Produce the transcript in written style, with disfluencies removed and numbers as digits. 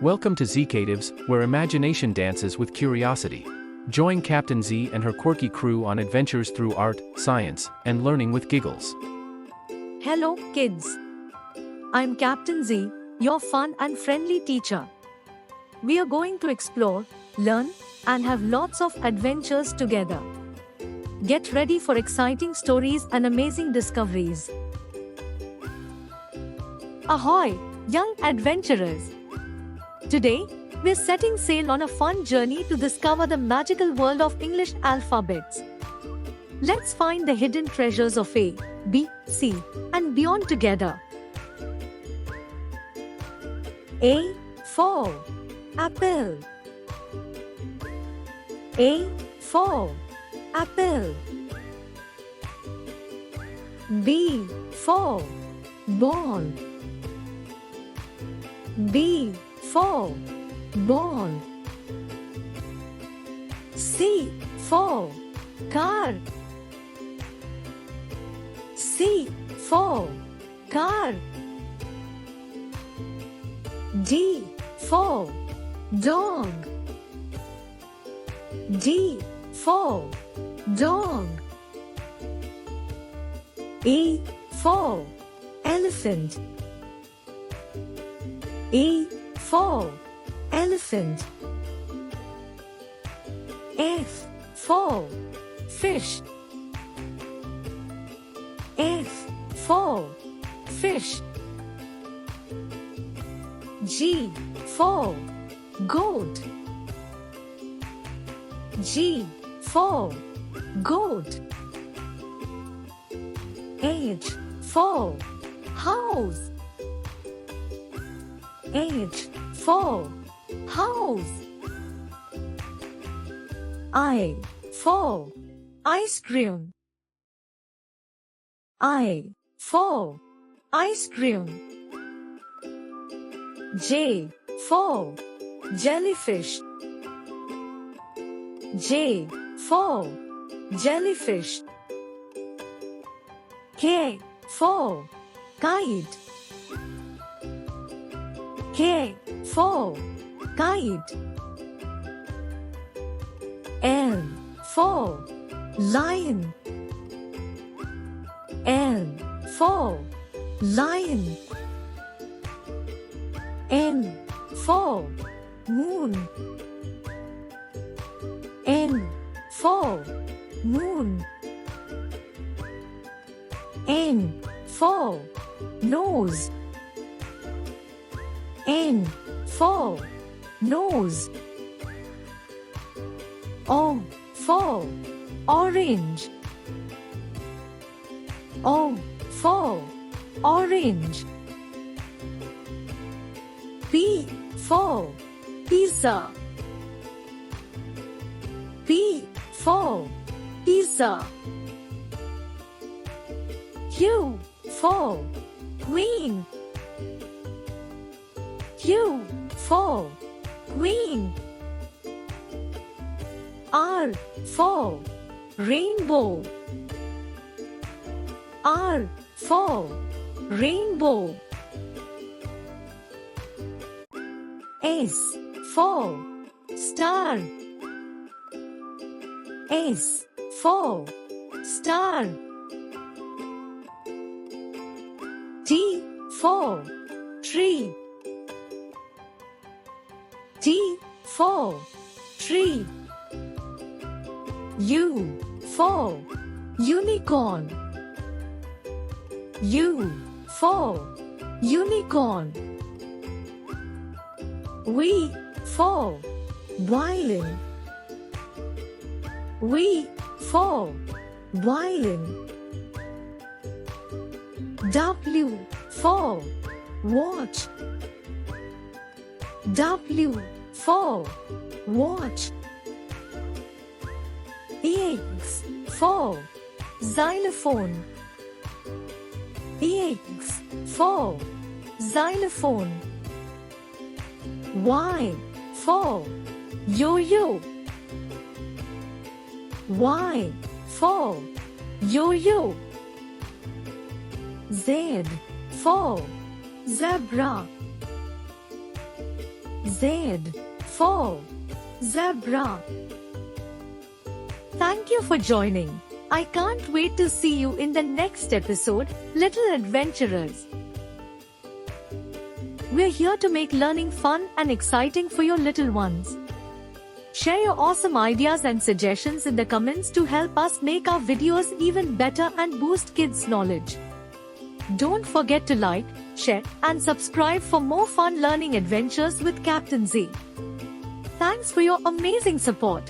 Welcome to Zeekaytives, where imagination dances with curiosity. Join Captain Z and her quirky crew on adventures through art, science, and learning with giggles. Hello, kids. I'm Captain Z, your fun and friendly teacher. We are going to explore, learn, and have lots of adventures together. Get ready for exciting stories and amazing discoveries. Ahoy, young adventurers! Today, we're setting sail on a fun journey to discover the magical world of English alphabets. Let's find the hidden treasures of A, B, C, and beyond together. A for apple. A for apple. B for ball. B for ball. C for car. C for car. D for dog. D for dog. E for elephant. E for elephant. F for fish. F for fish. G for goat. G for goat. H for house. H for house. I for ice cream. I for ice cream. J for jellyfish. J for jellyfish. K for kite. K for kite. L for lion. L for lion. N for moon. N for moon. N for nose. N for nose. O for orange. O for orange. P for pizza. P for pizza. Q for queen. Q for queen. R for rainbow. R for rainbow. S for star. S for star. T for tree. T for tree. U for unicorn. U for unicorn. V for violin. V for violin. W for watch. W for watch. X for xylophone. X for xylophone. Y for yo-yo. Y for yo-yo. Z for zebra. Z for zebra. Thank you for joining. I can't wait to see you in the next episode, little adventurers. We're here to make learning fun and exciting for your little ones. Share your awesome ideas and suggestions in the comments to help us make our videos even better and boost kids' knowledge. Don't forget to like, share, and subscribe for more fun learning adventures with Captain Z. Thanks for your amazing support.